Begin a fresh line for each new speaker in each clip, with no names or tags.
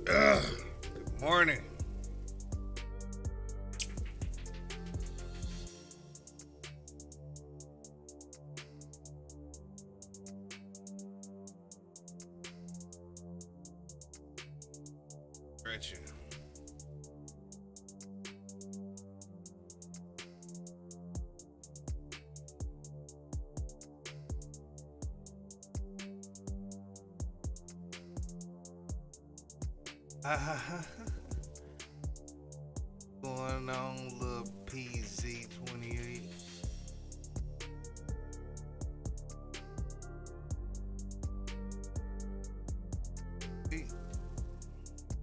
Good morning. Gretchen. Going on, little PZ28.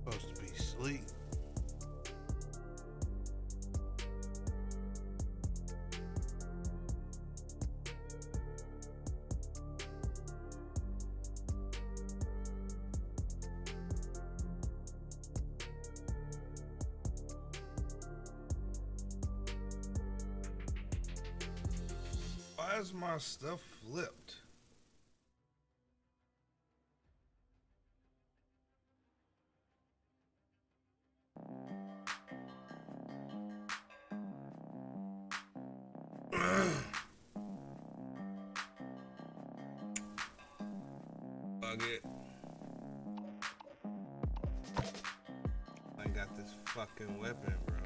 Supposed to be asleep. Why is my stuff flipped? Bug it. I got this fucking weapon, bro.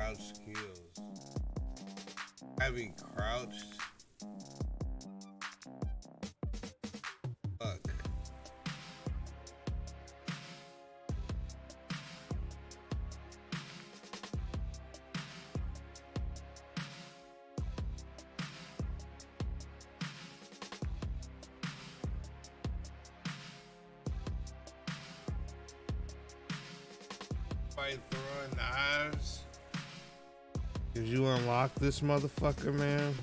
crouch kills. Having crouched. Fuck. By throwing knives. Did you unlock this motherfucker, man?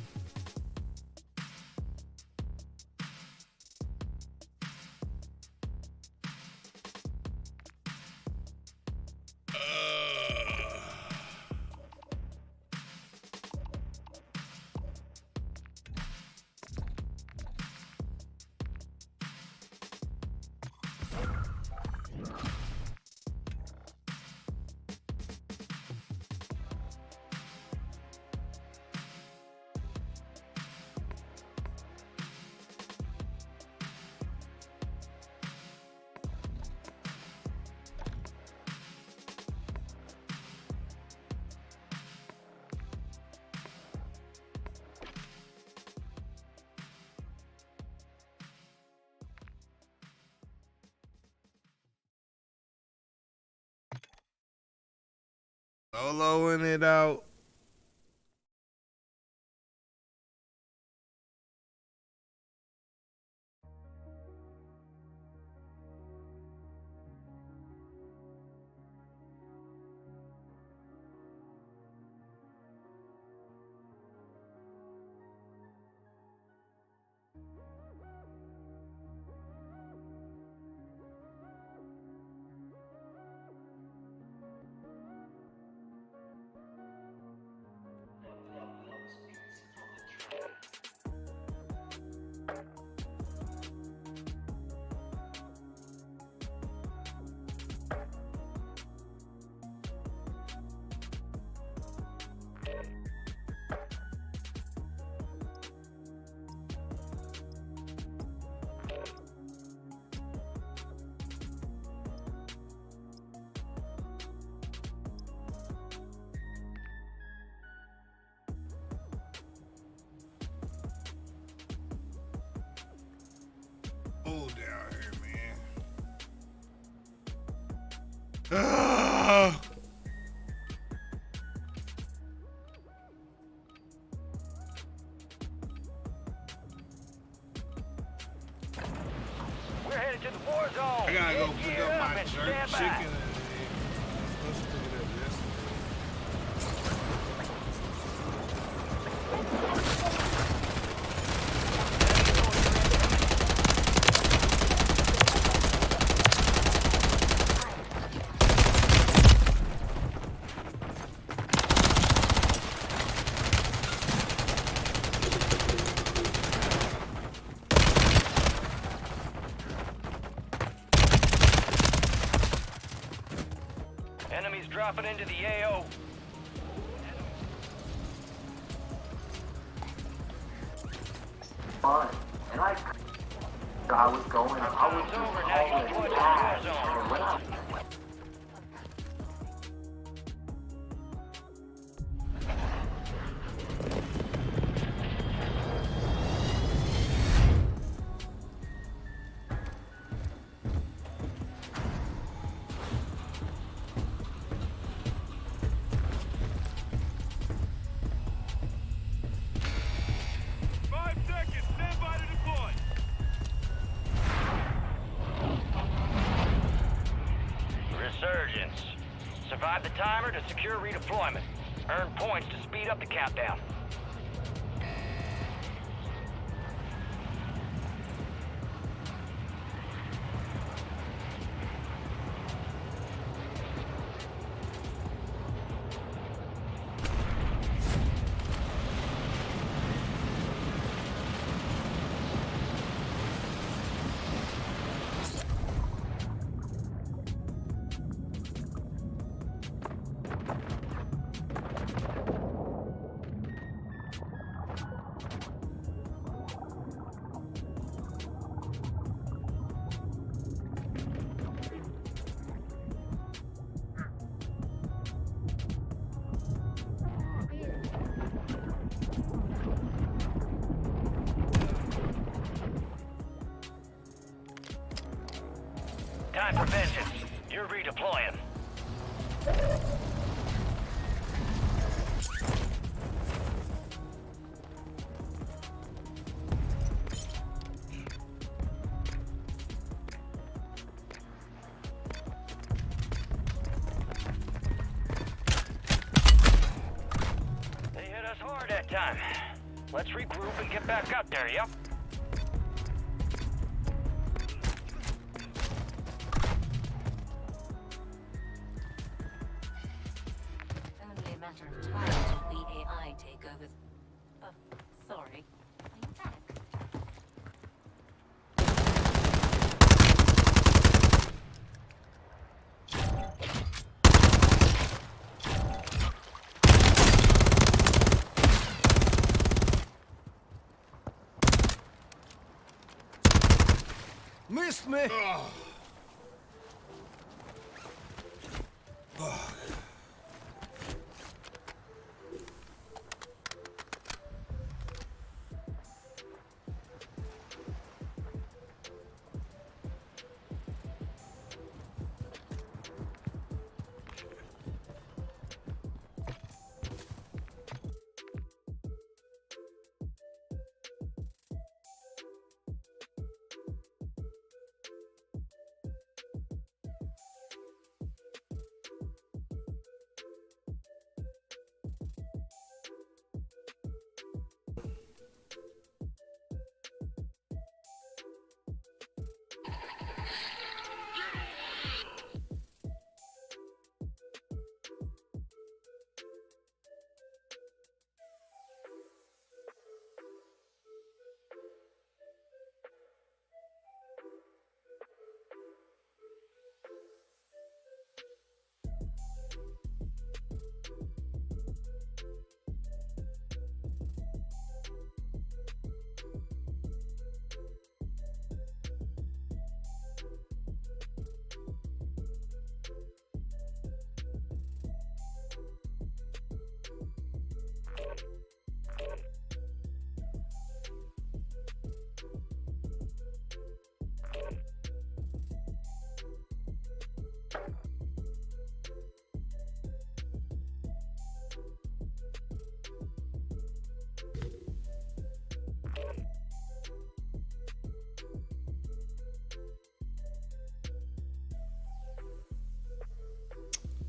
Soloing it out. Oh, down here, man.
We're headed to the war zone.
I gotta go pick up my
and
jerk
stand by.
chicken. I'm supposed to pick it up yesterday.
Enemies dropping into the AO.
Fun. And I was going, I was
Time's over. Now you deploy to the war zone.
and when I
Resurgence. Survive the timer to secure redeployment. Earn points to speed up the countdown. Time for vengeance. You're redeploying. They hit us hard that time. Let's regroup and get back out there, yep?
Only a matter of time till the AI take over. Oh, sorry. Are you back?
Missed me!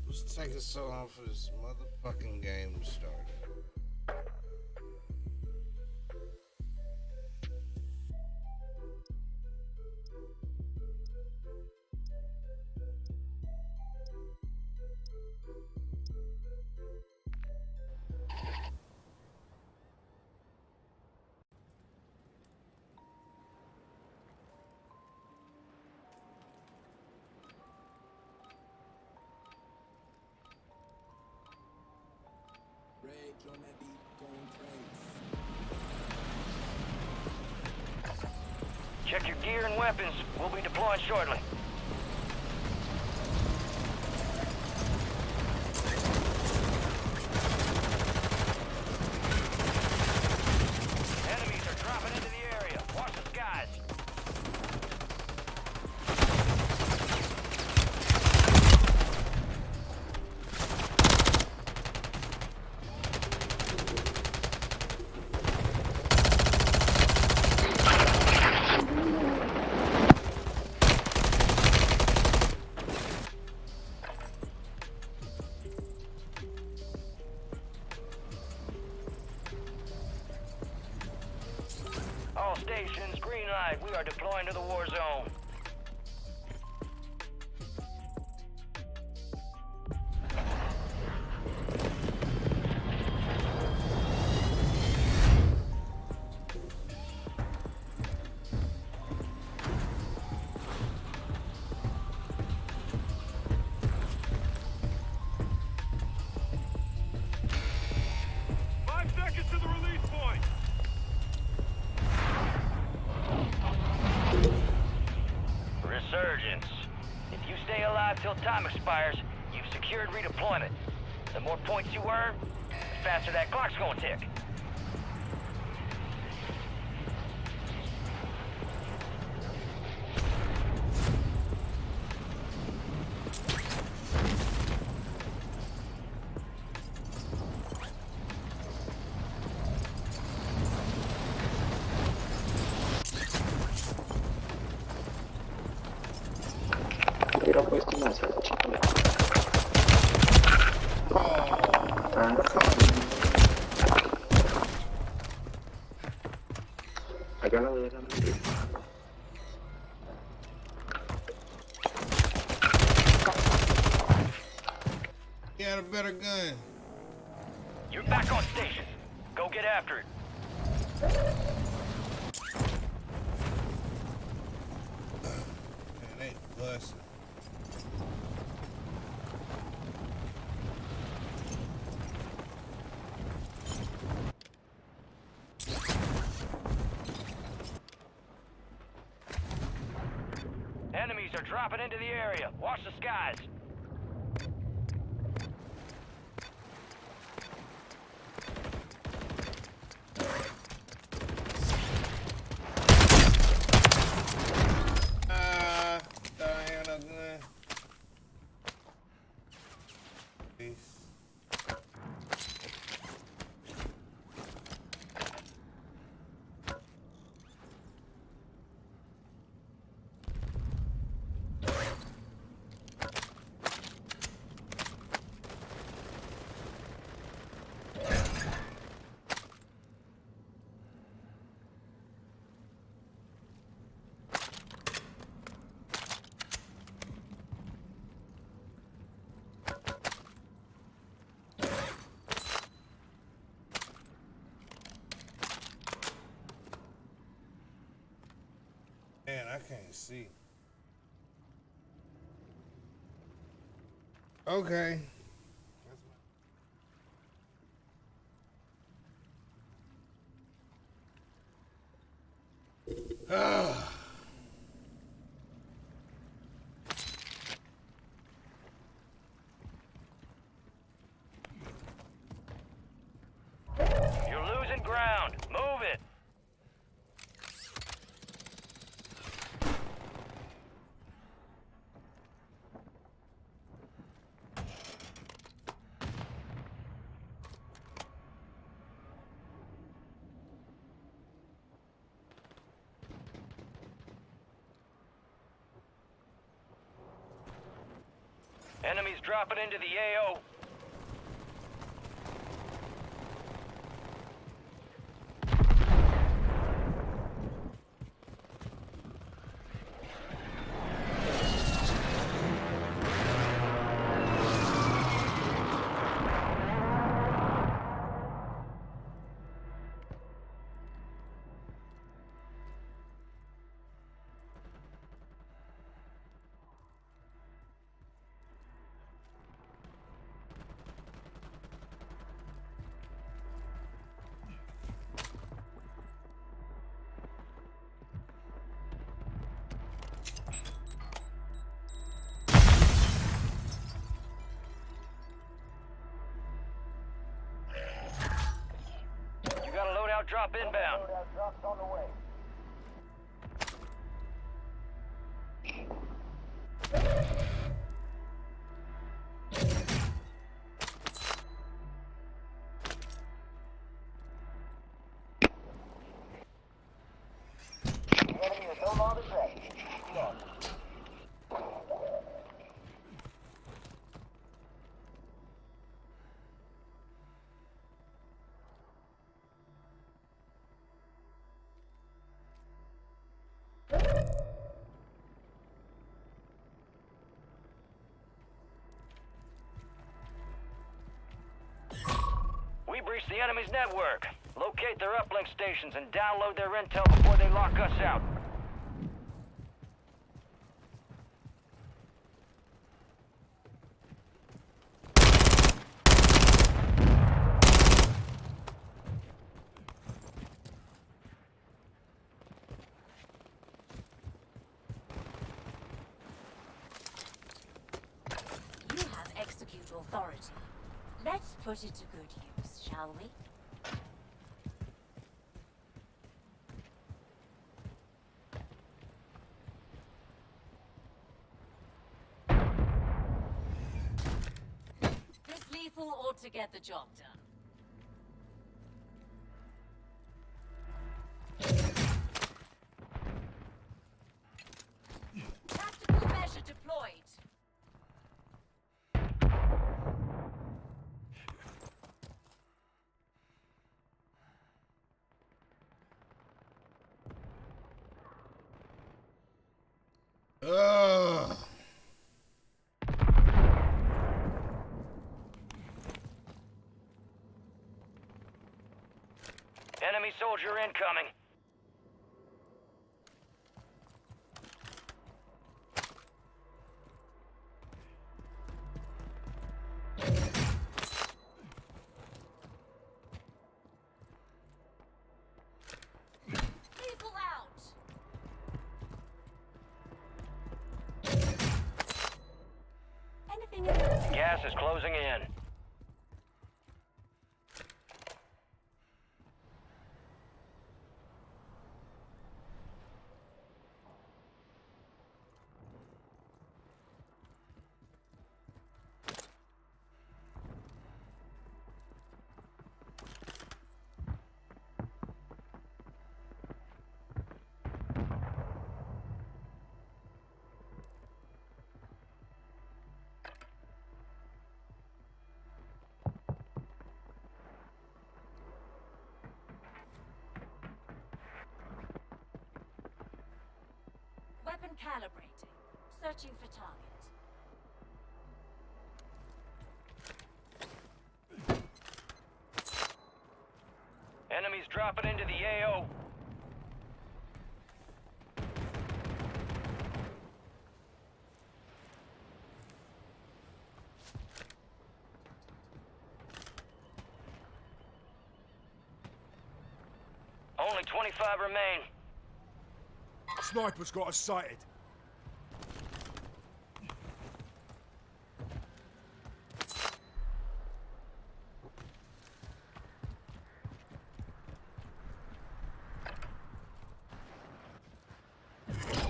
What's taking so long for this motherfucking game to start?
Check your gear and weapons. We'll be deploying shortly. Enemies are dropping into the area. Watch the skies. All stations, green light. We are deploying to the war zone. Resurgence. If you stay alive till time expires, you've secured redeployment. The more points you earn, the faster that clock's gonna tick.
Questo non serve. Agora era
He had a better gun.
You're back on station. Go get after it.
Man, they busting.
Enemies are dropping into the area. Watch the skies.
Diana gun. Peace. Man, I can't see. Okay. Ah.
You're losing ground. Move it. Enemies dropping into the AO. You got a loadout drop inbound. We breached the enemy's network. Locate their uplink stations and download their intel before they lock us out.
You have execute authority. Let's put it to good use, shall we? This lethal ought to get the job done. Tactical measure deployed.
soldier incoming.
People out! Anything in this?
Gas is closing in.
Weapon calibrating. Searching for target.
Enemies dropping into the AO. Only 25 remain.
Sniper's got us sighted.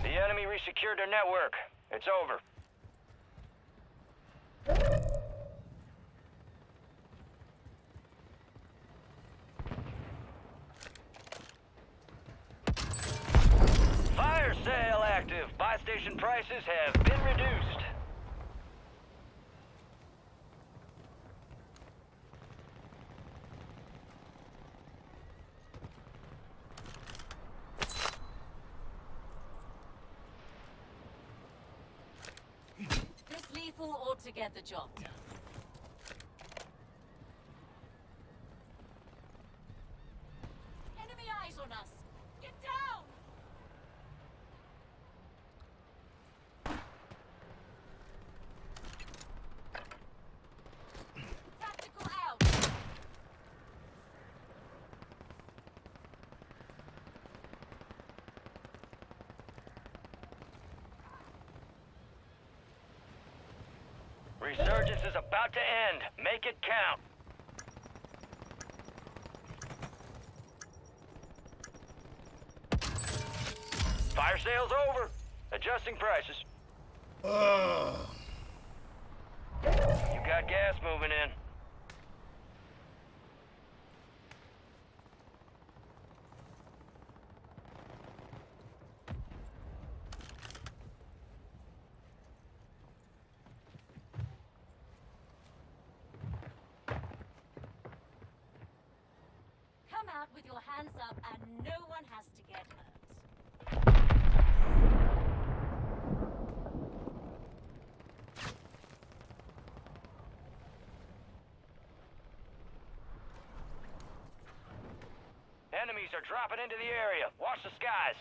The enemy resecured their network. It's over. Fire sale active. Buy station prices have been reduced.
This lethal ought to get the job done. Enemy eyes on us! Get down! Tactical out!
Resurgence is about to end. Make it count. Fire sale's over. Adjusting prices.
Ugh.
You got gas moving in.
Come out with your hands up and no one has to get hurt.
Enemies are dropping into the area. Watch the skies.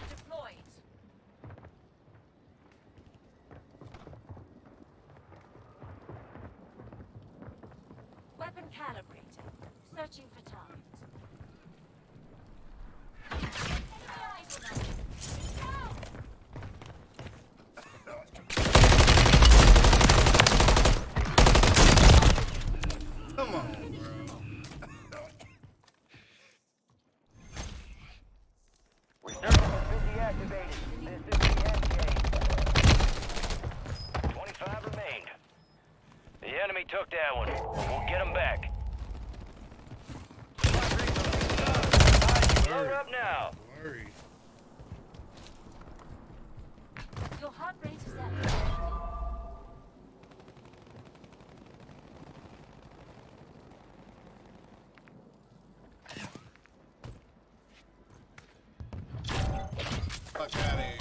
Deployed. Weapon calibrating. Searching for target. Enemy eyes on us. Down!
Come on, bro.
Resurgence has been deactivated. This is the end game. 25 remained. The enemy took that one, but we'll get them back. Load up now.
Blurry.
Your heart rate is at
Fuck out of here.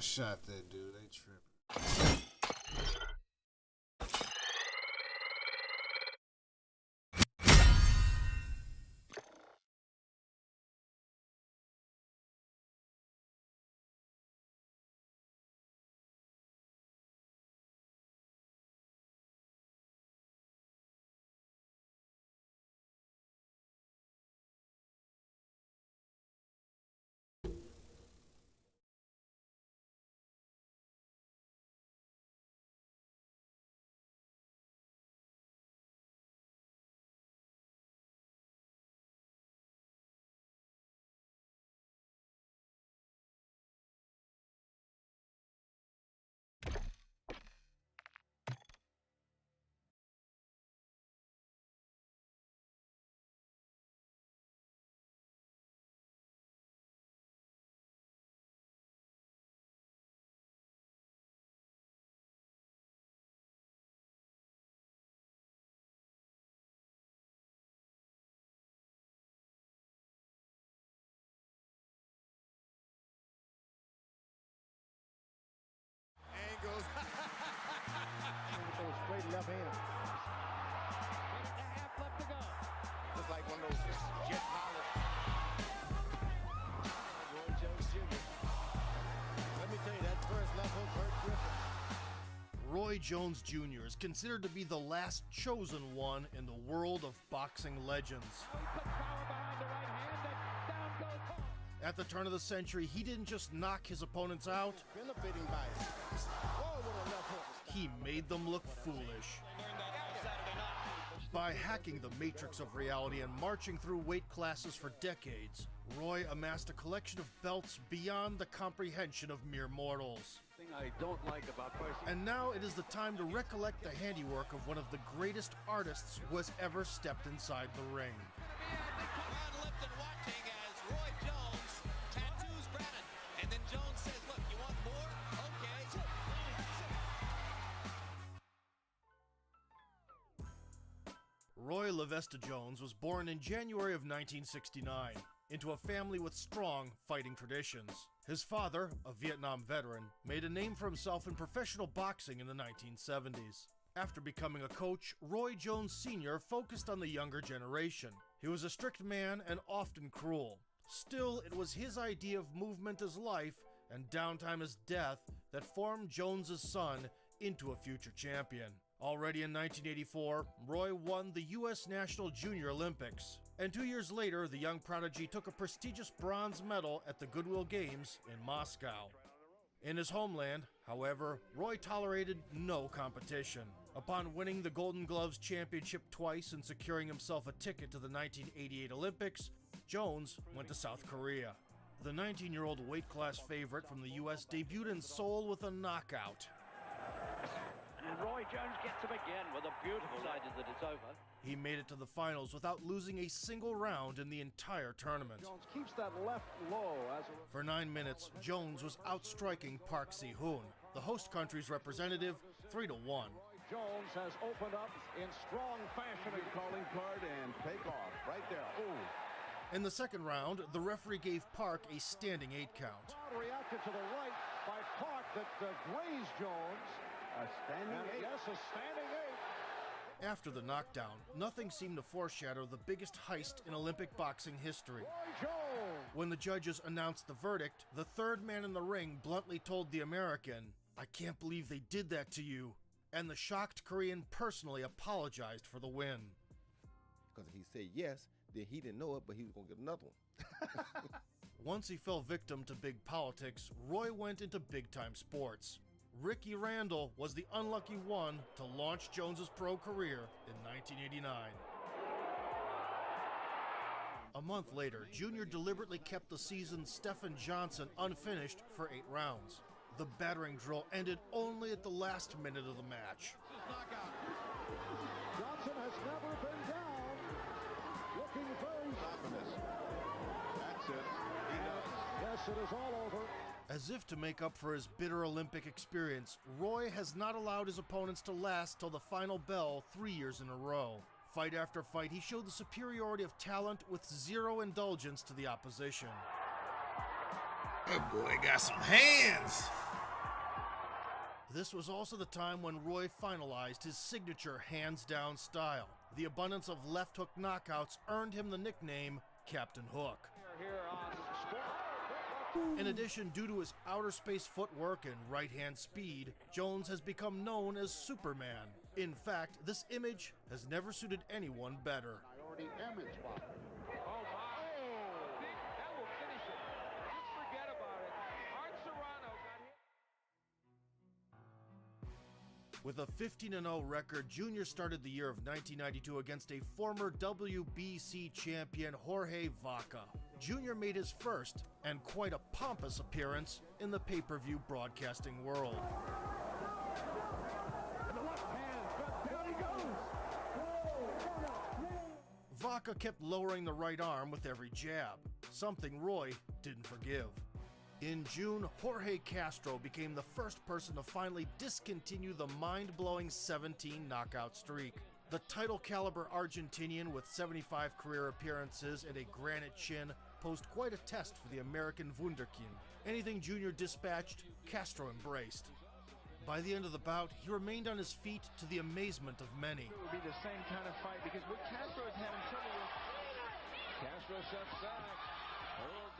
shot that dude. They tripping.
Angles.
Straight left hand. Minute and a half left to go.
Just like one of those jet pilots.
Roy Jones Jr. Let me tell you, that first left hook hurt Griffin.
Roy Jones Jr. is considered to be the last chosen one in the world of boxing legends.
He puts power behind the right hand, and down goes Paul.
At the turn of the century, he didn't just knock his opponents out,
Benefiting by it. Oh, what a left hook.
he made them look foolish. By hacking the matrix of reality and marching through weight classes for decades, Roy amassed a collection of belts beyond the comprehension of mere mortals.
Thing I don't like about Percy.
And now it is the time to recollect the handiwork of one of the greatest artists who has ever stepped inside the ring.
Ron Lipton watching as Roy Jones tattoos Brennan. And then Jones says, look, you want more? Okay.
Roy Levesta Jones was born in January of 1969 into a family with strong fighting traditions. His father, a Vietnam veteran, made a name for himself in professional boxing in the 1970s. After becoming a coach, Roy Jones Sr. focused on the younger generation. He was a strict man and often cruel. Still, it was his idea of movement as life and downtime as death that formed Jones's son into a future champion. Already in 1984, Roy won the U.S. National Junior Olympics. And 2 years later, the young prodigy took a prestigious bronze medal at the Goodwill Games in Moscow. In his homeland, however, Roy tolerated no competition. Upon winning the Golden Gloves Championship twice and securing himself a ticket to the 1988 Olympics, Jones went to South Korea. The 19-year-old weight class favorite from the U.S. debuted in Seoul with a knockout.
And Roy Jones gets him again with a beautiful decided that it's over.
He made it to the finals without losing a single round in the entire tournament.
Jones keeps that left low as a...
For 9 minutes, Jones was outstriking Park Si-hoon, the host country's representative, 3-1.
Roy Jones has opened up in strong fashion.
Calling card and take off right there. Ooh.
In the second round, the referee gave Park a standing 8 count.
Crowd reacted to the right by Park that grazed Jones.
A standing
And
eight.
yes, a standing 8.
After the knockdown, nothing seemed to foreshadow the biggest heist in Olympic boxing history.
Roy Jones.
When the judges announced the verdict, the third man in the ring bluntly told the American, "I can't believe they did that to you," and the shocked Korean personally apologized for the win.
Because if he said yes, then he didn't know it, but he was going to get another one.
Once he fell victim to big politics, Roy went into big-time sports. Ricky Randall was the unlucky one to launch Jones's pro career in 1989. A month later, Junior deliberately kept the seasoned Stephen Johnson unfinished for 8 rounds. The battering drill ended only at the last minute of the match.
Johnson has never been down. Looking very...
Stopping this. That's it. He knows.
Yes, it is all over.
As if to make up for his bitter Olympic experience, Roy has not allowed his opponents to last till the final bell 3 years in a row. Fight after fight, he showed the superiority of talent with zero indulgence to the opposition.
That boy got some hands.
This was also the time when Roy finalized his signature hands-down style. The abundance of left hook knockouts earned him the nickname Captain Hook. In addition, due to his outer space footwork and right-hand speed, Jones has become known as Superman. In fact, this image has never suited anyone better.
Priority image, Bob. Oh, my. That will finish it. Just forget about it. Art Serrano got hit.
With a 15-0 record, Junior started the year of 1992 against a former WBC champion, Jorge Vaca. Junior made his first, and quite a pompous appearance, in the pay-per-view broadcasting world. Vaca kept lowering the right arm with every jab, something Roy didn't forgive. In June, Jorge Castro became the first person to finally discontinue the mind-blowing 17 knockout streak. The title-caliber Argentinian with 75 career appearances and a granite chin posed quite a test for the American Wunderkind. Anything Junior dispatched, Castro embraced. By the end of the bout, he remained on his feet to the amazement of many.
It would be the same kind of fight because what Castro is having trouble with. Castro steps back.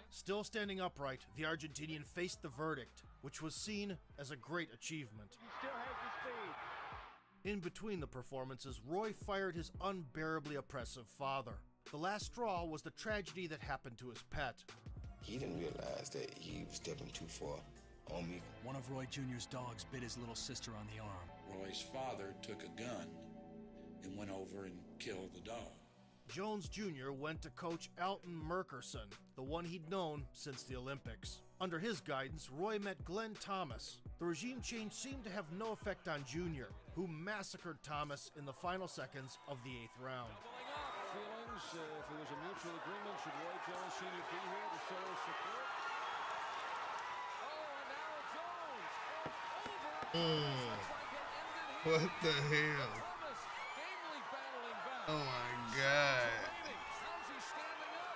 Still standing upright, the Argentinian faced the verdict, which was seen as a great achievement.
He still has the speed.
In between the performances, Roy fired his unbearably oppressive father. The last straw was the tragedy that happened to his pet.
He didn't realize that he was stepping too far on me.
One of Roy Jr.'s dogs bit his little sister on the arm.
Roy's father took a gun and went over and killed the dog.
Jones Jr. went to coach Alton Merkerson, the one he'd known since the Olympics. Under his guidance, Roy met Glenn Thomas. The regime change seemed to have no effect on Jr., who massacred Thomas in the final seconds of the 8th round.
Feelings, if there was a mutual agreement, should Roy Jones Sr. be here to show his support? Oh, and now Jones.
What the hell? Oh my God.
How's he standing up?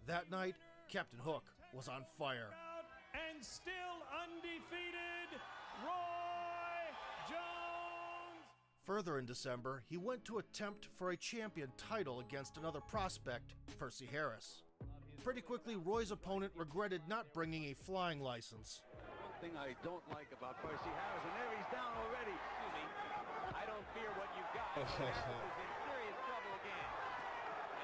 That night, Captain Hook was on fire.
And still undefeated, Roy Jones!
Further in December, he went to attempt for a champion title against another prospect, Percy Harris. Pretty quickly, Roy's opponent regretted not bringing a flying license.
One thing I don't like about Percy Harris, and there he's down already. Excuse me. I don't fear what you've got. Harris is in serious trouble again.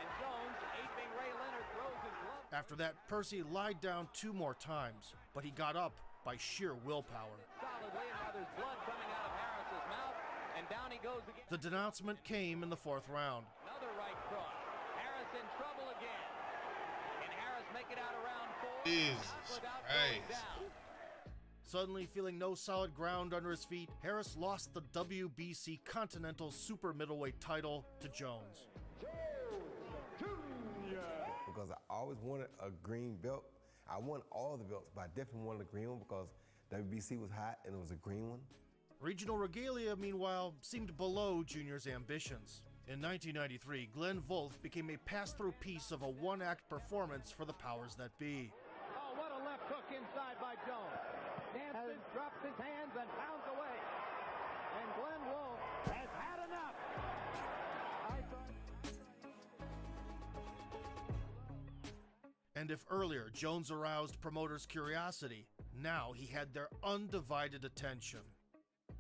And Jones, aping Ray Leonard, throws his glove.
After that, Percy lied down 2 more times, but he got up by sheer willpower.
Solidly, and now there's blood coming out of Harris's mouth, and down he goes again.
The denouncement came in the 4th round.
Another right cross. Harris in trouble again. Can Harris make it out around 4?
Jesus
Without going
Christ.
down.
Suddenly feeling no solid ground under his feet, Harris lost the WBC Continental Super Middleweight title to Jones.
Because I always wanted a green belt. I won all the belts, but I definitely wanted a green one because WBC was hot and it was a green one.
Regional regalia, meanwhile, seemed below Junior's ambitions. In 1993, Glenn Wolf became a pass-through piece of a one-act performance for the powers that be.
Oh, what a left hook inside by Jones. Danson drops his hands and pounds away. And Glenn Wolf has had enough.
And if earlier Jones aroused promoters' curiosity, now he had their undivided attention.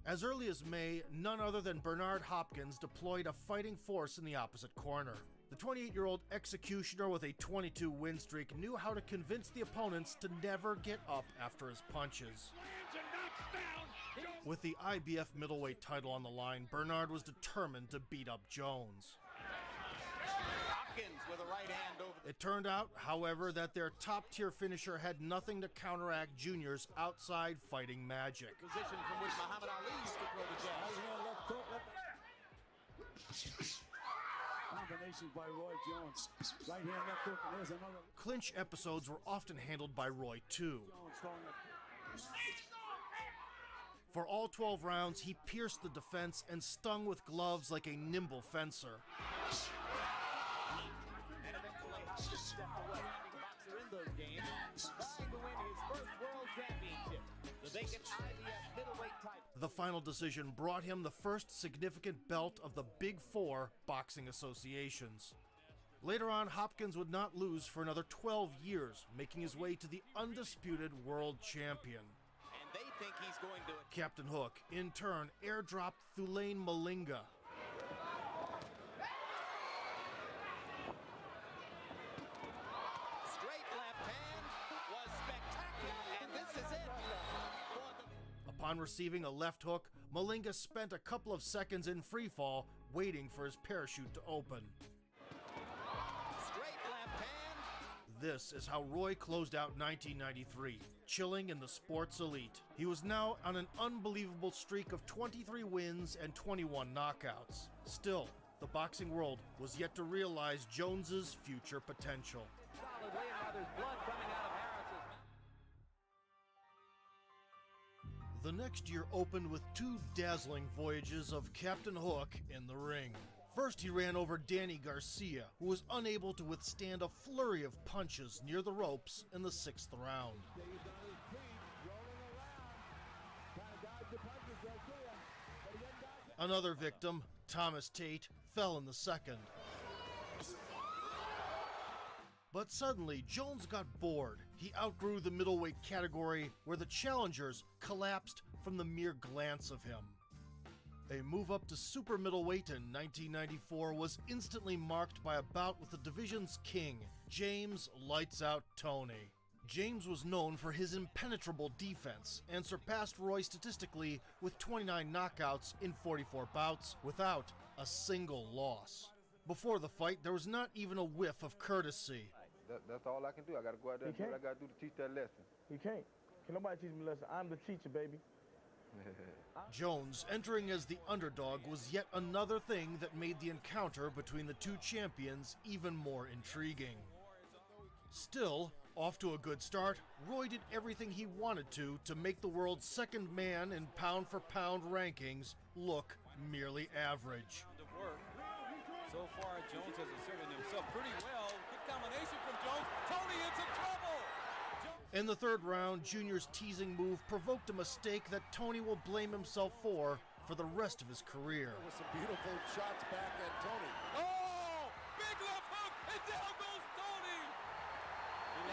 As early as May, none other than Bernard Hopkins deployed a fighting force in the opposite corner. The 28-year-old executioner with a 22 win streak knew how to convince the opponents to never get up after his punches. With the IBF middleweight title on the line, Bernard was determined to beat up Jones.
Hopkins with a right hand over
It turned out, however, that their top-tier finisher had nothing to counteract Junior's outside fighting magic.
position from which Muhammad Ali used to throw the jab.
Combinations by Roy Jones. Right hand, left hook, and there's another.
Clinch episodes were often handled by Roy, too.
Jones throwing it.
For all 12 rounds, he pierced the defense and stung with gloves like a nimble fencer.
game, trying to win his first world championship, the vacant IBF middleweight title.
The final decision brought him the first significant belt of the Big Four boxing associations. Later on, Hopkins would not lose for another 12 years, making his way to the undisputed world champion.
And they think he's going to...
Captain Hook, in turn, airdropped Thulain Malinga.
Straight left hand was spectacular, and this is it.
Upon receiving a left hook, Malinga spent a couple of seconds in freefall, waiting for his parachute to open.
Straight left hand.
This is how Roy closed out 1993, chilling in the sports elite. He was now on an unbelievable streak of 23 wins and 21 knockouts. Still, the boxing world was yet to realize Jones's future potential.
Solidly, and now there's blood coming out of Harris's.
The next year opened with two dazzling voyages of Captain Hook in the ring. First, he ran over Danny Garcia, who was unable to withstand a flurry of punches near the ropes in the 6th round. Another victim, Thomas Tate, fell in the second. But suddenly, Jones got bored. He outgrew the middleweight category, where the challengers collapsed from the mere glance of him. A move up to super middleweight in 1994 was instantly marked by a bout with the division's king, James Lights Out Toney. James was known for his impenetrable defense and surpassed Roy statistically with 29 knockouts in 44 bouts without a single loss. Before the fight, there was not even a whiff of courtesy.
That's all I can do. I gotta go out there and do what I gotta do to teach that lesson.
He can't. Can nobody teach me a lesson? I'm the teacher, baby.
Jones, entering as the underdog, was yet another thing that made the encounter between the two champions even more intriguing. Still, off to a good start, Roy did everything he wanted to make the world's second man in pound-for-pound rankings look merely average.
So far, Jones has asserted himself pretty well. Good combination from Jones. Toney into trouble.
In the 3rd round, Junior's teasing move provoked a mistake that Toney will blame himself for the rest of his career.
With some beautiful shots back at Toney. Oh! Big left hook, and down goes Toney!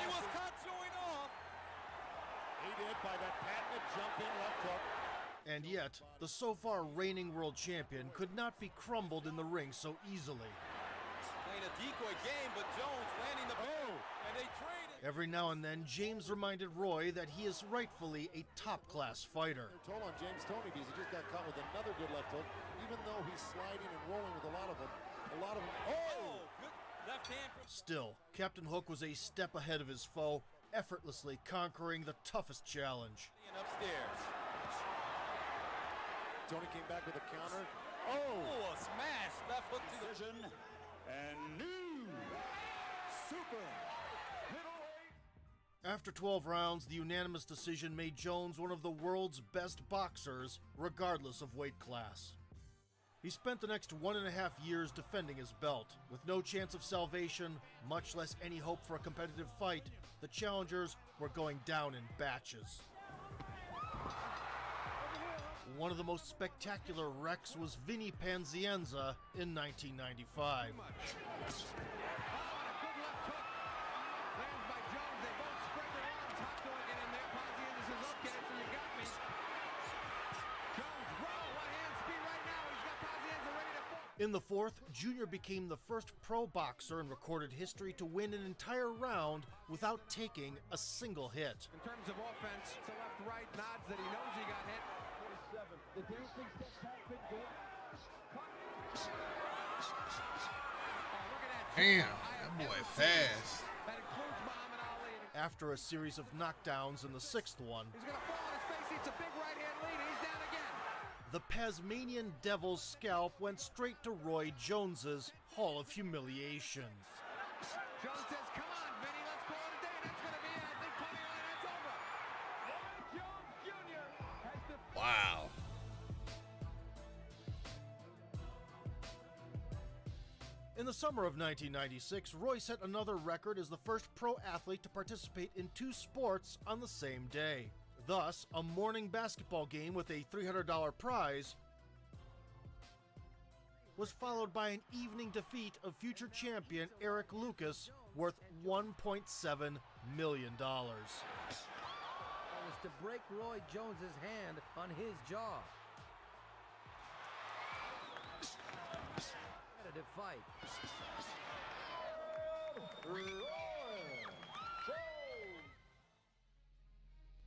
He was caught showing off. He did by that patented jump-in left hook.
And yet, the so far reigning world champion could not be crumbled in the ring so easily.
Playing a decoy game, but Jones landing the bow, and they traded.
Every now and then, James reminded Roy that he is rightfully a top-class fighter.
Toll on James Toney because he just got caught with another good left hook, even though he's sliding and rolling with a lot of them. Oh! Good left hand.
Still, Captain Hook was a step ahead of his foe, effortlessly conquering the toughest challenge.
And upstairs. Toney came back with a counter. Oh, a smash! Left hook to the vision.
And new super
After 12 rounds, the unanimous decision made Jones one of the world's best boxers, regardless of weight class. He spent the next 1.5 years defending his belt. With no chance of salvation, much less any hope for a competitive fight, the challengers were going down in batches. One of the most spectacular wrecks was Vinny Panzienza in 1995. In the 4th, Junior became the first pro boxer in recorded history to win an entire round without taking a single hit.
In terms of offense, to left-right nods that he knows he got hit.
47. The dancing steps have been good.
Damn, that boy fast.
That includes Muhammad Ali.
After a series of knockdowns in the 6th one,
He's going to fall on his face. It's a big right-hand lead. He's down again.
the Tasmanian Devil's scalp went straight to Roy Jones's Hall of Humiliation.
Jones says, come on, Vinny, let's call it a day. That's going to be it. I think 29, that's over. Roy Jones Jr. has the...
Wow.
In the summer of 1996, Roy set another record as the first pro athlete to participate in 2 sports on the same day. Thus, a morning basketball game with a $300 prize was followed by an evening defeat of future champion Eric Lucas worth $1.7 million.
Was to break Roy Jones's hand on his jaw. Competitive fight.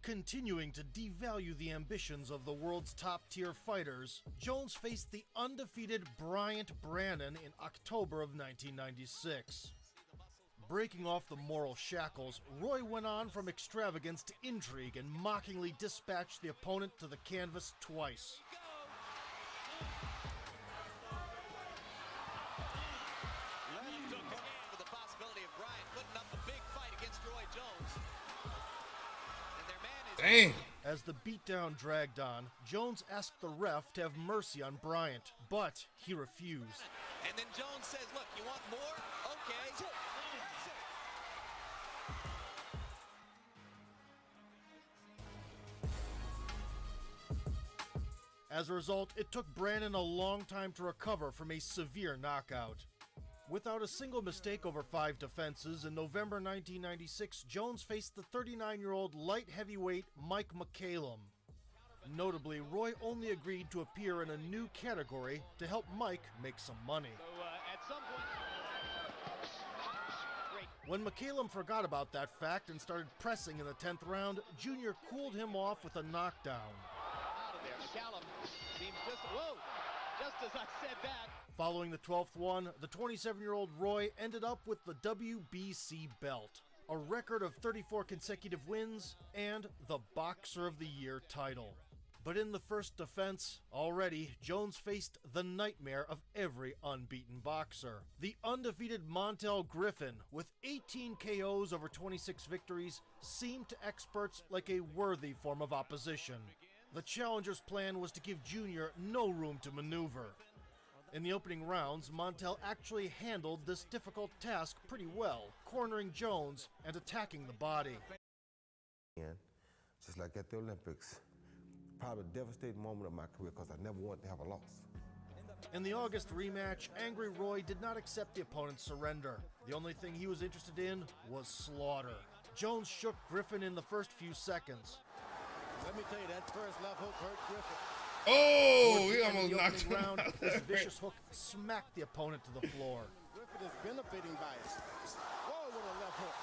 Continuing to devalue the ambitions of the world's top-tier fighters, Jones faced the undefeated Bryant Brannon in October of 1996. Breaking off the moral shackles, Roy went on from extravagance to intrigue and mockingly dispatched the opponent to the canvas twice.
Left hook again with the possibility of Bryant putting up a big fight against Roy Jones. And their man is...
Dang.
As the beatdown dragged on, Jones asked the ref to have mercy on Bryant, but he refused.
And then Jones says, look, you want more? Okay.
As a result, it took Brannon a long time to recover from a severe knockout. Without a single mistake over 5 defenses, in November 1996, Jones faced the 39-year-old light heavyweight Mike McCallum. Notably, Roy only agreed to appear in a new category to help Mike make some money. When McCallum forgot about that fact and started pressing in the 10th round, Junior cooled him off with a knockdown.
McCallum seems just as I said that.
Following the 12th one, the 27-year-old Roy ended up with the WBC belt, a record of 34 consecutive wins, and the Boxer of the Year title. But in the first defense, already, Jones faced the nightmare of every unbeaten boxer. The undefeated Montel Griffin, with 18 KOs over 26 victories, seemed to experts like a worthy form of opposition. The challenger's plan was to give Junior no room to maneuver. In the opening rounds, Montel actually handled this difficult task pretty well, cornering Jones and attacking the body.
Just like at the Olympics, probably a devastating moment of my career because I never wanted to have a loss.
In the August rematch, Angry Roy did not accept the opponent's surrender. The only thing he was interested in was slaughter. Jones shook Griffin in the first few seconds.
Let me tell you, that first left hook hurt Griffin.
Oh, he almost knocked him
round,
out.
This vicious hook smacked the opponent to the floor.
Griffin is benefiting by it. Whoa, with a left hook.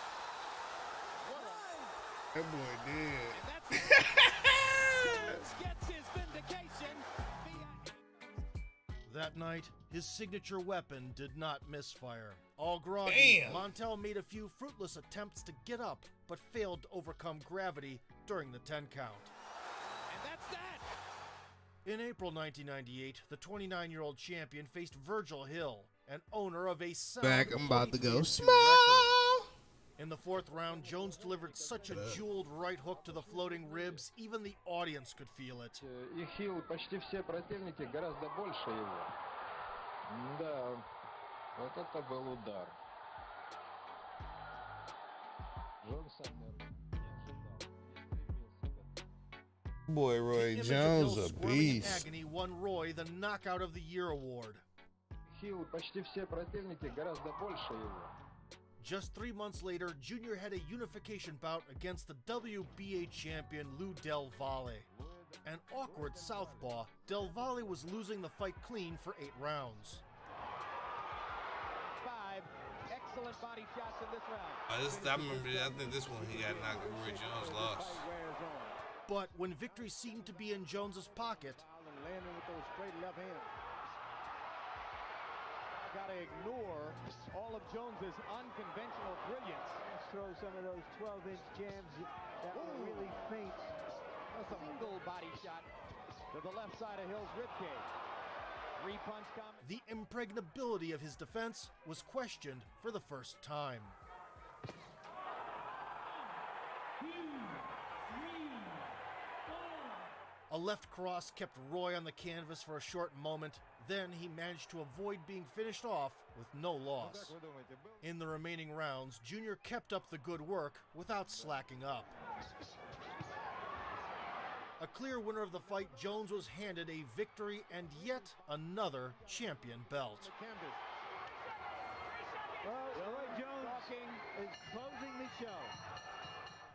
That boy did.
Jones gets his vindication.
That night, his signature weapon did not misfire. All groggy, Montel made a few fruitless attempts to get up, but failed to overcome gravity during the 10 count.
And that's that!
In April 1998, the 29-year-old champion faced Virgil Hill, an owner of a sound
I'm about to go small.
In the 4th round, Jones delivered such a jeweled right hook to the floating ribs, even the audience could feel it.
Их хил почти все противники гораздо больше его. Да, вот это был удар.
Boy, Roy Jones a beast.
Agony won Roy the Knockout of the Year award.
Хил почти все противники гораздо больше его.
Just 3 months later, Junior had a unification bout against the WBA champion Lou Del Valle. An awkward southpaw, Del Valle was losing the fight clean for 8 rounds.
5 excellent body shots in this round.
I remember, I think this one he got knocked and Roy Jones lost.
But when victory seemed to be in Jones's pocket,
Landing with those straight left hands. Gotta ignore all of Jones's unconventional brilliance. Let's throw some of those 12-inch jabs that were really faint.
A single body shot to the left side of Hill's ribcage. 3-punch combo.
the impregnability of his defense was questioned for the first time. A left cross kept Roy on the canvas for a short moment, Then he managed to avoid being finished off with no loss. In the remaining rounds, Junior kept up the good work without slacking up. A clear winner of the fight, Jones was handed a victory and yet another champion belt.
Well, Roy Jones is closing the show.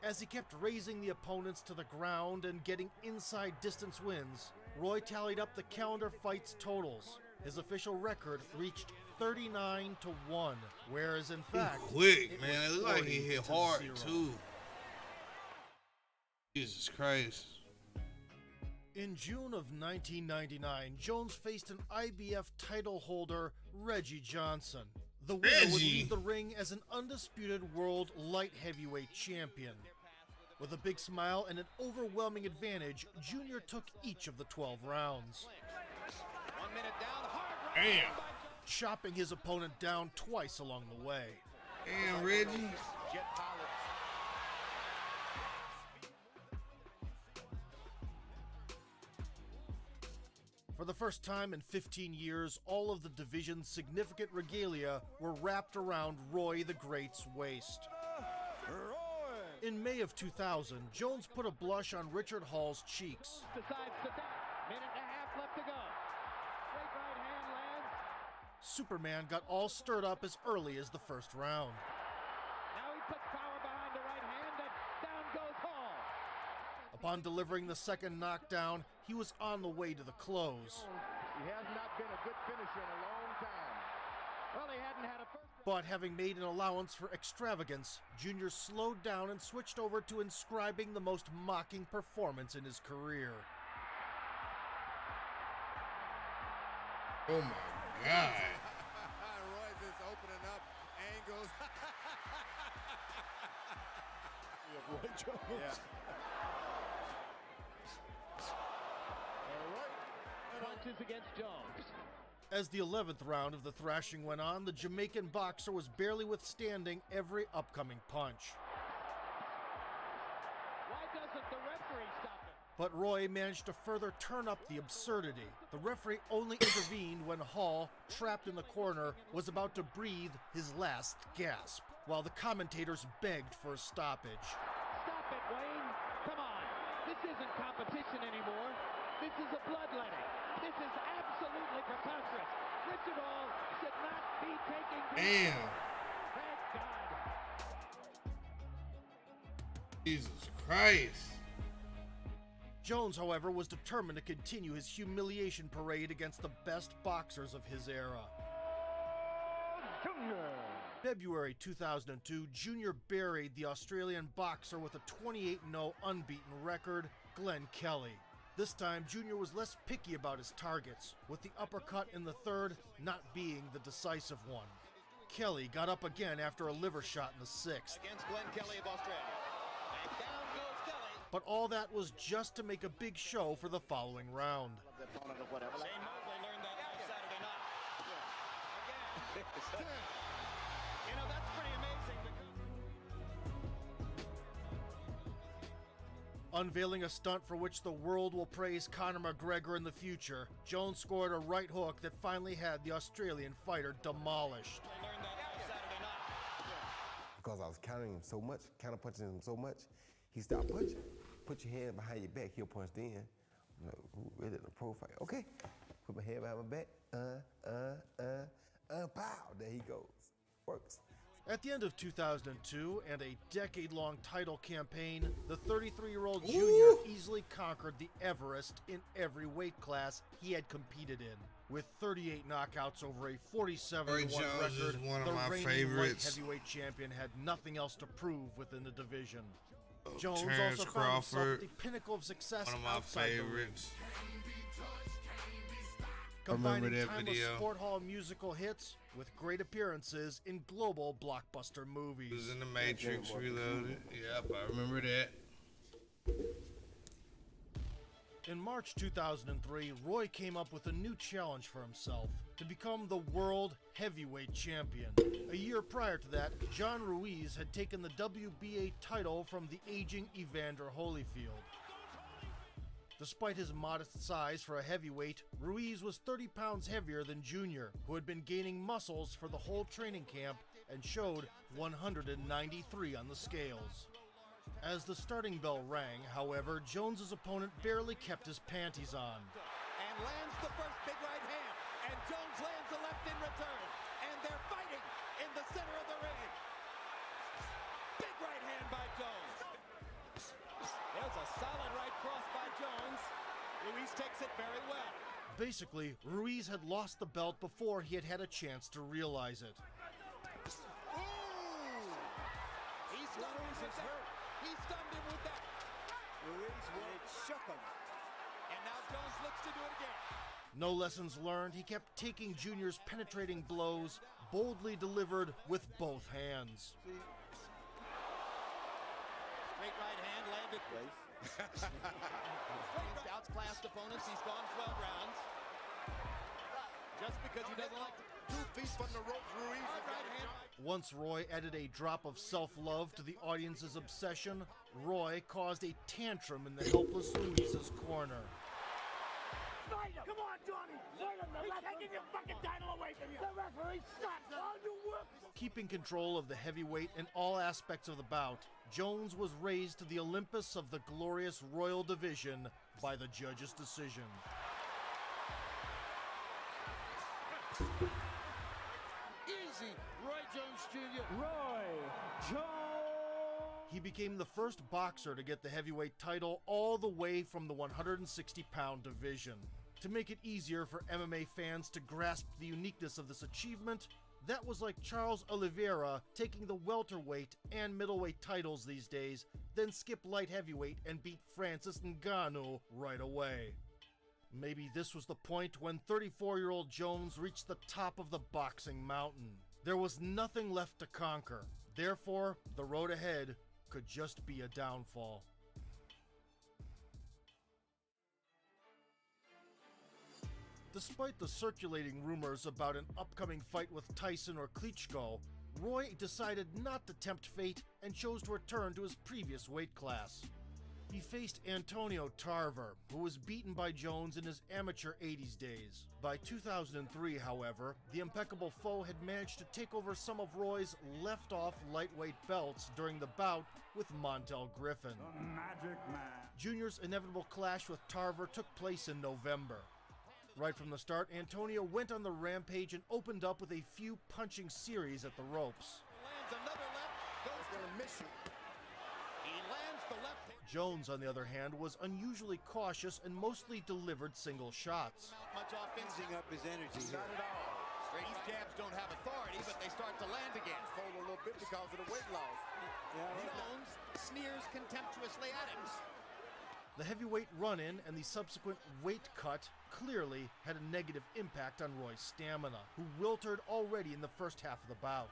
As he kept raising the opponents to the ground and getting inside distance wins, Roy tallied up the calendar fights totals. His official record reached 39-1, whereas in fact,
quick,
it
man.
was
It looked like he hit hard
40-0.
too. Jesus Christ.
In June of 1999, Jones faced an IBF title holder, Reggie Johnson. The winner would
Reggie?
leave the ring as an undisputed world light heavyweight champion. With a big smile and an overwhelming advantage, Junior took each of the 12 rounds.
1 minute down, hard right.
Damn.
Chopping his opponent down twice along the way.
Damn, Reggie.
Jet Pollard.
For the first time in 15 years, all of the division's significant regalia were wrapped around Roy the Great's waist. In May of 2000, Jones put a blush on Richard Hall's cheeks.
Decides to back. Minute and a half left to go. Straight right hand lands.
Superman got all stirred up as early as the first round.
Now he puts power behind the right hand and down goes Hall.
Upon delivering the second knockdown, he was on the way to the close.
He has not been a good finisher in a long time. Well, he hadn't had a first.
But having made an allowance for extravagance, Junior slowed down and switched over to inscribing the most mocking performance in his career.
Oh my God.
Roy's is opening up angles.
Roy Jones.
Yeah.
Punches against Jones.
As the 11th round of the thrashing went on, the Jamaican boxer was barely withstanding every upcoming punch.
Why doesn't the referee stop him?
But Roy managed to further turn up the absurdity. The referee only intervened when Hall, trapped in the corner, was about to breathe his last gasp, while the commentators begged for a stoppage.
Stop it, Wayne. Come on. This isn't competition anymore. This is a bloodletting. This is absolutely preposterous. Richard Hall should not be taking this.
Damn.
Thank God.
Jesus Christ.
Jones, however, was determined to continue his humiliation parade against the best boxers of his era. February 2002, Junior buried the Australian boxer with a 28-0 unbeaten record, Glenn Kelly. This time, Junior was less picky about his targets, with the uppercut in the third not being the decisive one. Kelly got up again after a liver shot in the sixth.
Against Glenn Kelly of Australia. And down goes Kelly.
But all that was just to make a big show for the following round.
The opponent of whatever. Shane Mosley learned that last Saturday night. Again. You know, that's pretty amazing because...
Unveiling a stunt for which the world will praise Conor McGregor in the future, Jones scored a right hook that finally had the Australian fighter demolished.
Because I was countering him so much, counter-punching him so much, he stopped punching. Put your hand behind your back, he'll punch then. I'm like, ooh, really in a pro fight. Okay, put my hand behind my back, pow, there he goes. Works.
At the end of 2002 and a decade-long title campaign, the 33-year-old Junior easily conquered the Everest in every weight class he had competed in. With 38 knockouts over a 47-1
Roy Jones
record,
is one of
the
my
reigning
favorites.
light heavyweight champion had nothing else to prove within the division. Jones
Terrence
also found himself
Crawford,
at the pinnacle of success
one of my
outside the ring.
favorites.
Combining
remember that
timeless
video.
sport hall musical hits with great appearances in global blockbuster movies.
He was in The Matrix Reloaded. Yep, I remember that.
In March 2003, Roy came up with a new challenge for himself, to become the world heavyweight champion. A year prior to that, John Ruiz had taken the WBA title from the aging Evander Holyfield. Despite his modest size for a heavyweight, Ruiz was 30 pounds heavier than Junior, who had been gaining muscles for the whole training camp and showed 193 on the scales. As the starting bell rang, however, Jones's opponent barely kept his panties on.
And lands the first big right hand. And Jones lands the left in return. And they're fighting in the center of the ring. Big right hand by Jones. There's a solid right cross by Jones. Ruiz takes it very well.
Basically, Ruiz had lost the belt before he had had a chance to realize it.
Ooh! He stunned him with that. He stunned him with that. Ruiz shook him. And now Jones looks to do it again.
No lessons learned, he kept taking Junior's penetrating blows, boldly delivered with both hands.
Great right hand landed. Against outclassed opponents, he's gone 12 rounds. Just because he doesn't like to
2 feet from the ropes, Ruiz.
right hand.
Once Roy added a drop of self-love to the audience's obsession, Roy caused a tantrum in the helpless Ruiz's corner.
Fight him! Come on, Johnny! Fight him! He's taking your fucking title away from you! The referee stops all your work!
Keeping control of the heavyweight in all aspects of the bout, Jones was raised to the Olympus of the glorious Royal Division by the judge's decision.
Easy! Roy Jones Jr. Roy Jones!
He became the first boxer to get the heavyweight title all the way from the 160-pound division. To make it easier for MMA fans to grasp the uniqueness of this achievement, that was like Charles Oliveira taking the welterweight and middleweight titles these days, then skip light heavyweight and beat Francis Ngannou right away. Maybe this was the point when 34-year-old Jones reached the top of the boxing mountain. There was nothing left to conquer. Therefore, the road ahead could just be a downfall. Despite the circulating rumors about an upcoming fight with Tyson or Klitschko, Roy decided not to tempt fate and chose to return to his previous weight class. He faced Antonio Tarver, who was beaten by Jones in his amateur 80s days. By 2003, however, the impeccable foe had managed to take over some of Roy's left-off lightweight belts during the bout with Montel Griffin.
The Magic Man.
Junior's inevitable clash with Tarver took place in November. Right from the start, Antonio went on the rampage and opened up with a few punching series at the ropes.
Lands another left, goes to miss you. He lands the left hand.
Jones, on the other hand, was unusually cautious and mostly delivered single shots.
Not much offense. Up his energy. Not at all. These jabs don't have authority, but they start to land again. Fold a little bit because of the weight loss. Jones sneers contemptuously at him.
The heavyweight run-in and the subsequent weight cut clearly had a negative impact on Roy's stamina, who wilted already in the first half of the bout.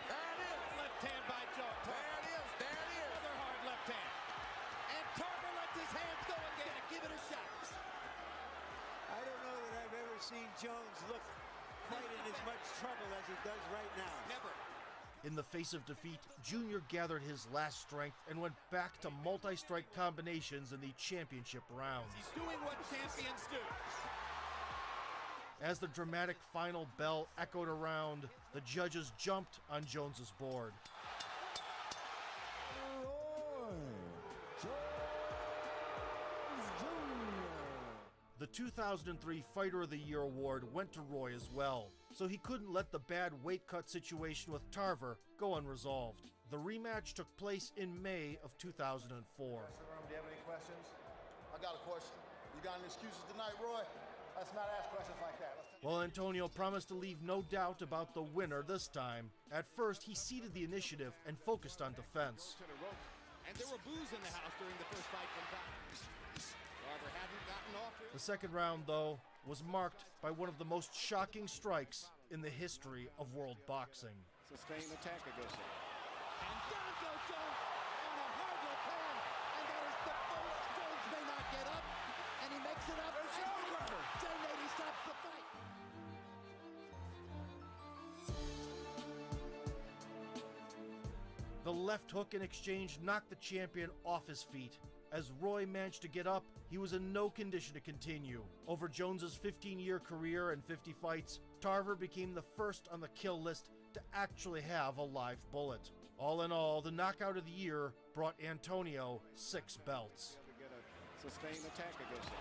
There it is. Left hand by Jones. There it is. There it is. Another hard left hand. And Tarver lets his hands go again. Give it a shot.
I don't know that I've ever seen Jones look quite in as much trouble as he does right now.
Never.
In the face of defeat, Junior gathered his last strength and went back to multi-strike combinations in the championship rounds.
He's doing what champions do.
As the dramatic final bell echoed around, the judges jumped on Jones's board. The 2003 Fighter of the Year award went to Roy as well, so he couldn't let the bad weight cut situation with Tarver go unresolved. The rematch took place in May of 2004.
Do you have any questions? I got a question. You got any excuses tonight, Roy? Let's not ask questions like that.
While Antonio promised to leave no doubt about the winner this time, at first he ceded the initiative and focused on defense.
And there were boos in the house during the first fight from Tarver. Tarver hadn't gotten off here.
The second round, though, was marked by one of the most shocking strikes in the history of world boxing.
Sustained attack, Augusta. And down goes Jones on a hard left hand. And that is the first Jones may not get up. And he makes it up. It's over. Jay Nady stops the fight.
The left hook in exchange knocked the champion off his feet, As Roy managed to get up, he was in no condition to continue. Over Jones's 15-year career and 50 fights, Tarver became the first on the kill list to actually have a live bullet. All in all, the knockout of the year brought Antonio 6 belts.
To get a sustained attack against him.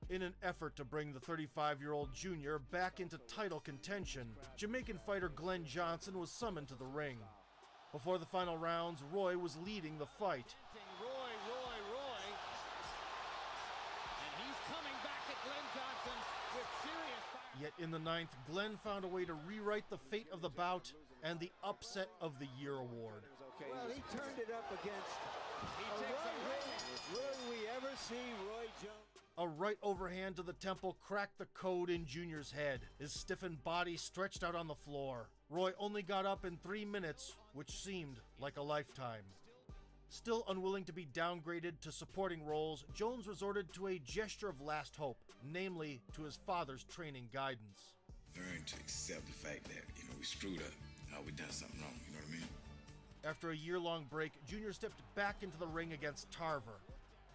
In an effort to bring the 35-year-old junior back into title contention, Jamaican fighter Glenn Johnson was summoned to the ring. Before the final rounds, Roy was leading the fight.
Roy. And he's coming back at Glenn Johnson with serious fire.
Yet in the 9th, Glenn found a way to rewrite the fate of the bout and the upset of the year award.
Well, he turned it up against Will we ever see Roy Jones?
A right overhand to the temple cracked the code in Junior's head. His stiffened body stretched out on the floor. Roy only got up in 3 minutes, which seemed like a lifetime. Still unwilling to be downgraded to supporting roles, Jones resorted to a gesture of last hope, namely to his father's training guidance.
Learn to accept the fact that, we screwed up. We done something wrong, you know what I mean?
After a year-long break, Junior stepped back into the ring against Tarver.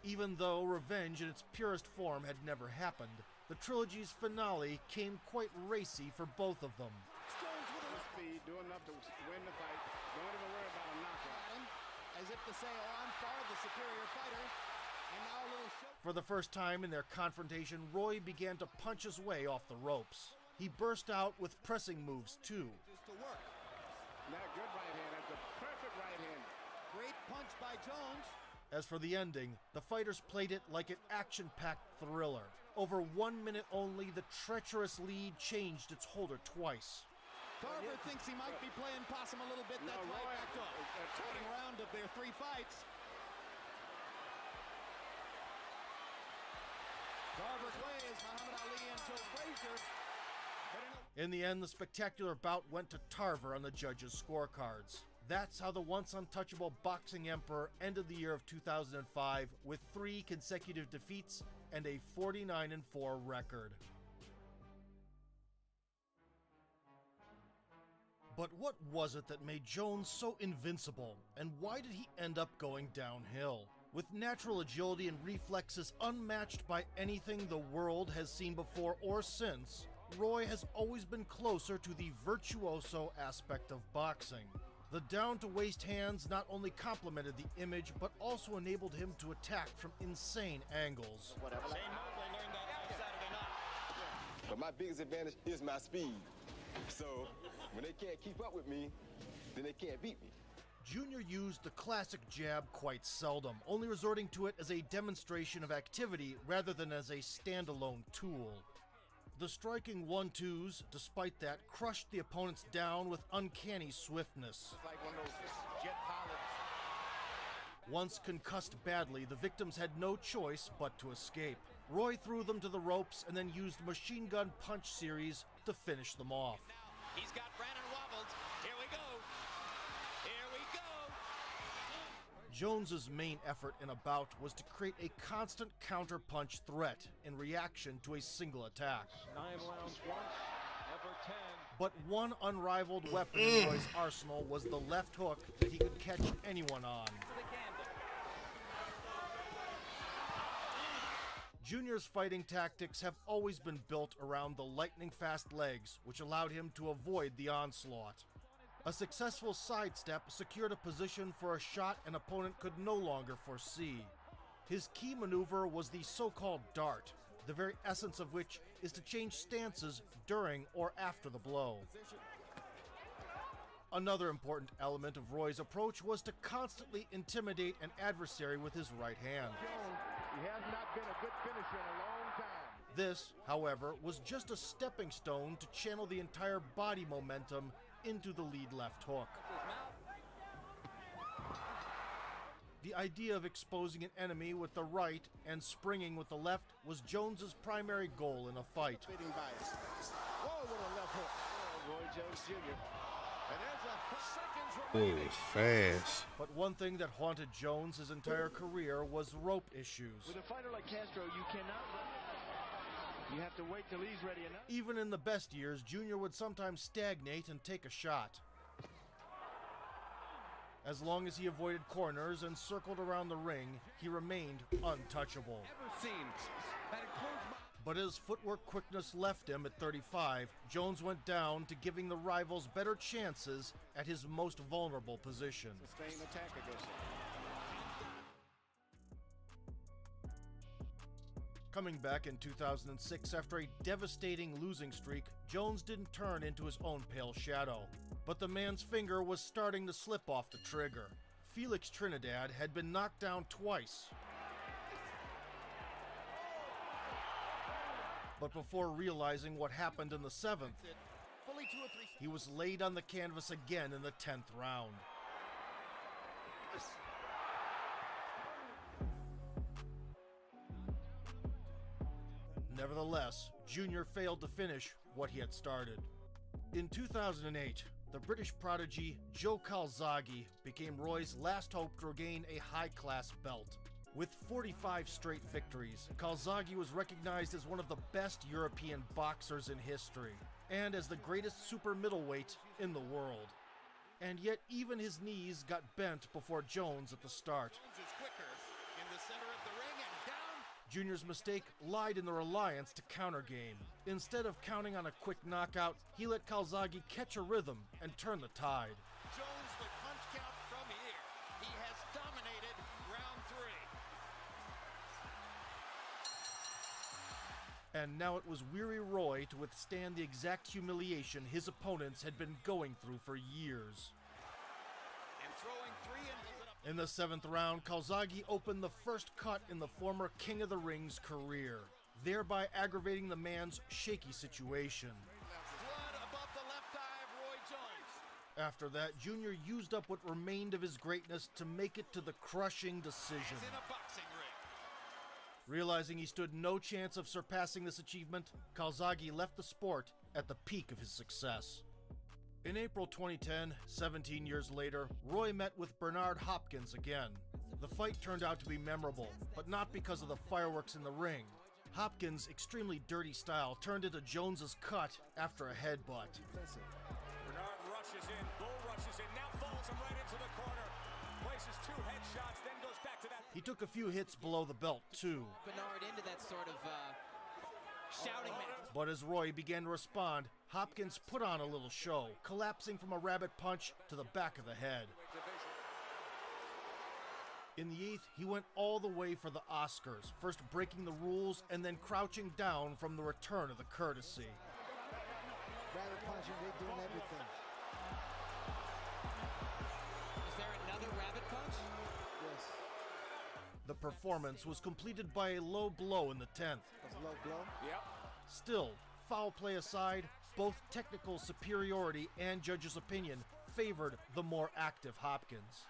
Even though revenge in its purest form had never happened, the trilogy's finale came quite racy for both of them.
Speed, do enough to win the fight. Don't even worry about a knockout.
As if to say, I'm far the superior fighter. And now a little show.
For the first time in their confrontation, Roy began to punch his way off the ropes. He burst out with pressing moves, too.
Just to work.
That good right hand. That's a perfect right hand.
Great punch by Jones.
As for the ending, the fighters played it like an action-packed thriller. Over 1 minute only, the treacherous lead changed its holder twice.
Tarver thinks he might be playing possum a little bit. That's right back up. Second round of their 3 fights. Tarver plays Muhammad Ali and Joe Frazier.
In the end, the spectacular bout went to Tarver on the judges' scorecards. That's how the once untouchable boxing emperor ended the year of 2005 with 3 consecutive defeats and a 49-4 record. But what was it that made Jones so invincible, and why did he end up going downhill? With natural agility and reflexes unmatched by anything the world has seen before or since, Roy has always been closer to the virtuoso aspect of boxing. The down-to-waist hands not only complemented the image, but also enabled him to attack from insane angles.
But my biggest advantage is my speed. So when they can't keep up with me, then they can't beat me.
Junior used the classic jab quite seldom, only resorting to it as a demonstration of activity rather than as a standalone tool. The striking 1-2s, despite that, crushed the opponents down with uncanny swiftness.
Like one of those jet pilots.
Once concussed badly, the victims had no choice but to escape. Roy threw them to the ropes and then used machine gun punch series to finish them off.
He's got Brandon wobbled. Here we go. Here we go.
Jones's main effort in a bout was to create a constant counter-punch threat in reaction to a single attack.
9 rounds once, never 10.
But one unrivaled weapon in Roy's arsenal was the left hook that he could catch anyone on. Junior's fighting tactics have always been built around the lightning-fast legs, which allowed him to avoid the onslaught. A successful sidestep secured a position for a shot an opponent could no longer foresee. His key maneuver was the so-called dart, the very essence of which is to change stances during or after the blow. Another important element of Roy's approach was to constantly intimidate an adversary with his right hand.
He has not been a good finisher in a long time.
This, however, was just a stepping stone to channel the entire body momentum into the lead left hook. The idea of exposing an enemy with the right and springing with the left was Jones's primary goal in a fight.
Fitting bias. Whoa, what a left hook. Oh, Roy Jones Jr. And there's a seconds remaining.
Fast.
But one thing that haunted Jones his entire career was rope issues.
With a fighter like Castro, you cannot run. You have to wait till he's ready enough.
Even in the best years, Junior would sometimes stagnate and take a shot. As long as he avoided corners and circled around the ring, he remained untouchable. But as footwork quickness left him at 35, Jones went down to giving the rivals better chances at his most vulnerable position.
Sustained attack against him.
Coming back in 2006 after a devastating losing streak, Jones didn't turn into his own pale shadow. But the man's finger was starting to slip off the trigger. Felix Trinidad had been knocked down twice. But before realizing what happened in the 7th, he was laid on the canvas again in the 10th round. Nevertheless, Junior failed to finish what he had started. In 2008, the British prodigy Joe Calzaghe became Roy's last hope to regain a high-class belt. With 45 straight victories, Calzaghe was recognized as one of the best European boxers in history, and as the greatest super middleweight in the world. And yet even his knees got bent before Jones at the start.
Jones is quicker in the center of the ring and down.
Junior's mistake lied in the reliance to counter game. Instead of counting on a quick knockout, he let Calzaghe catch a rhythm and turn the tide.
Jones the punch count from here. He has dominated round 3.
And now it was weary Roy to withstand the exact humiliation his opponents had been going through for years.
And throwing 3 and
In the 7th round, Calzaghe opened the first cut in the former King of the Ring's career, thereby aggravating the man's shaky situation.
blood above the left eye of Roy Jones.
After that, Junior used up what remained of his greatness to make it to the crushing decision.
He's in a boxing ring.
Realizing he stood no chance of surpassing this achievement, Calzaghe left the sport at the peak of his success. In April 2010, 17 years later, Roy met with Bernard Hopkins again. The fight turned out to be memorable, but not because of the fireworks in the ring. Hopkins' extremely dirty style turned into Jones's cut after a headbutt.
Bernard rushes in, Bull rushes in, now follows him right into the corner. Places 2 headshots, then goes back to that.
He took a few hits below the belt, too.
Bernard into that sort of shouting match.
But as Roy began to respond, Hopkins put on a little show, collapsing from a rabbit punch to the back of the head. In the 8th, he went all the way for the Oscars, first breaking the rules and then crouching down from the return of the courtesy.
Rabbit punching, they're doing everything.
Is there another rabbit punch?
Yes.
The performance was completed by a low blow in the 10th.
That's a low blow?
Yep.
Still, foul play aside, both technical superiority and judges' opinion favored the more active Hopkins.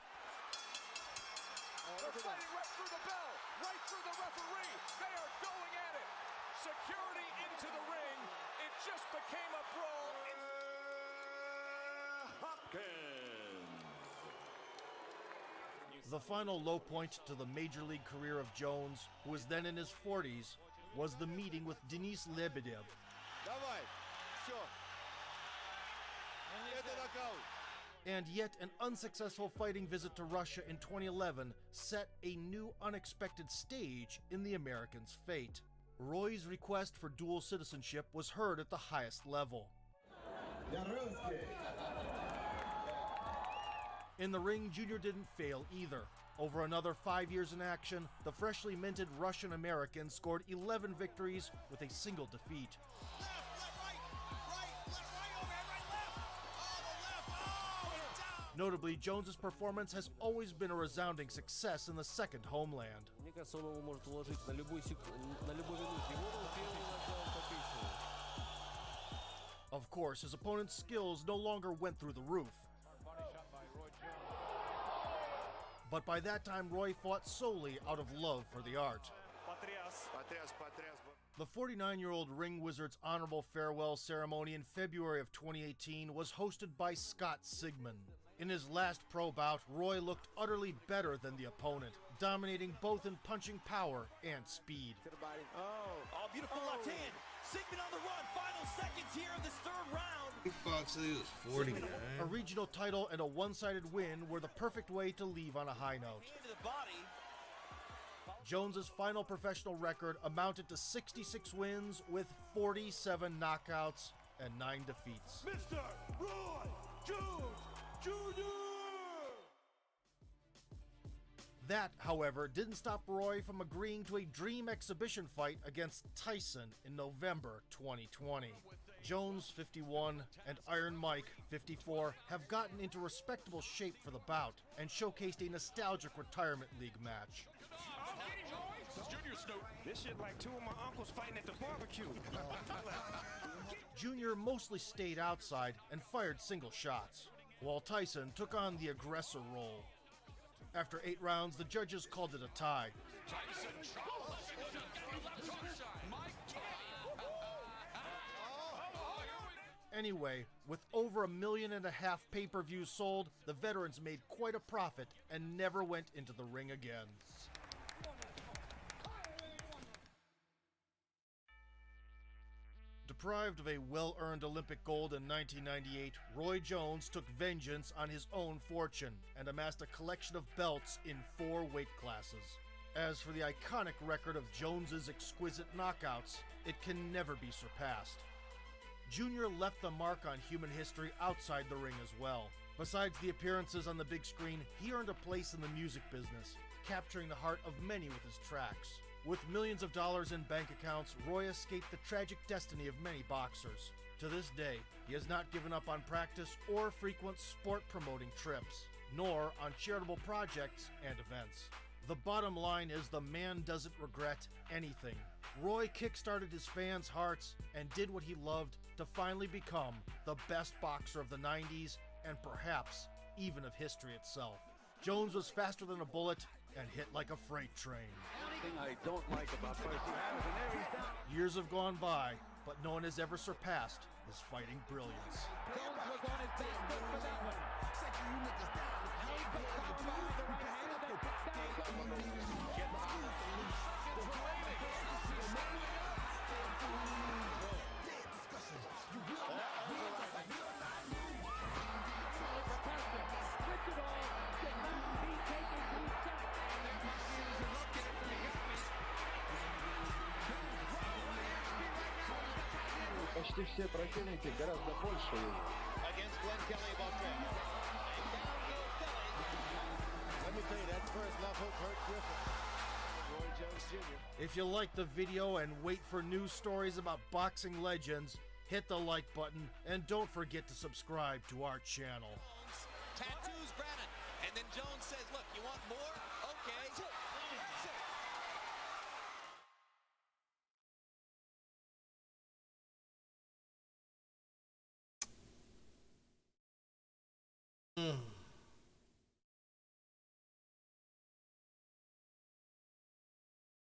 They're fighting right through the bell, right through the referee. They are going at it. Security into the ring. It just became a brawl. Hopkins.
The final low point to the major league career of Jones, who was then in his 40s, was the meeting with Denis Lebedev.
Давай. Все. Это нокаут.
And yet an unsuccessful fighting visit to Russia in 2011 set a new unexpected stage in the Americans' fate. Roy's request for dual citizenship was heard at the highest level. In the ring, Junior didn't fail either. Over another 5 years in action, the freshly minted Russian American scored 11 victories with a single defeat. Notably, Jones's performance has always been a resounding success in the second homeland. Of course, his opponent's skills no longer went through the roof. But by that time, Roy fought solely out of love for the art. The 49-year-old ring wizard's honorable farewell ceremony in February of 2018 was hosted by Scott Sigmund. In his last pro bout, Roy looked utterly better than the opponent, dominating both in punching power and speed.
Oh, beautiful left hand. Sigmund on the run. Final seconds here of this 3rd round.
talk till he was 49.
A regional title and a one-sided win were the perfect way to leave on a high note. Jones's final professional record amounted to 66 wins with 47 knockouts and 9 defeats.
Mr. Roy Jones Jr.
That, however, didn't stop Roy from agreeing to a dream exhibition fight against Tyson in November 2020. Jones, 51, and Iron Mike, 54, have gotten into respectable shape for the bout and showcased a nostalgic retirement league match.
Junior Snoop. This shit like two of my uncles fighting at the barbecue.
Junior mostly stayed outside and fired single shots, while Tyson took on the aggressor role. After 8 rounds, the judges called it a tie. Anyway, with over 1.5 million pay-per-views sold, the veterans made quite a profit and never went into the ring again. Deprived of a well-earned Olympic gold in 1998, Roy Jones took vengeance on his own fortune and amassed a collection of belts in 4 weight classes. As for the iconic record of Jones's exquisite knockouts, it can never be surpassed. Junior left a mark on human history outside the ring as well. Besides the appearances on the big screen, he earned a place in the music business, capturing the heart of many with his tracks. With millions of dollars in bank accounts, Roy escaped the tragic destiny of many boxers. To this day, he has not given up on practice or frequent sport-promoting trips, nor on charitable projects and events. The bottom line is the man doesn't regret anything. Roy kickstarted his fans' hearts and did what he loved to finally become the best boxer of the 90s and perhaps even of history itself. Jones was faster than a bullet and hit like a freight train.
I don't like about Percy Harris, and there he's down.
Years have gone by, but no one has ever surpassed his fighting brilliance.
Jones was on his best foot for that one. Now he puts power behind the right hand, and then down
Почти все противники гораздо больше его.
Against Glenn Kelly about 10. And down goes Kelly. Let me tell you, that first left hook hurt Griffin. Roy Jones Jr.
If you like the video and wait for news stories about boxing legends, hit the like button and don't forget to subscribe to our channel.
Tattoos Brannon. And then Jones says, look, you want more? Okay.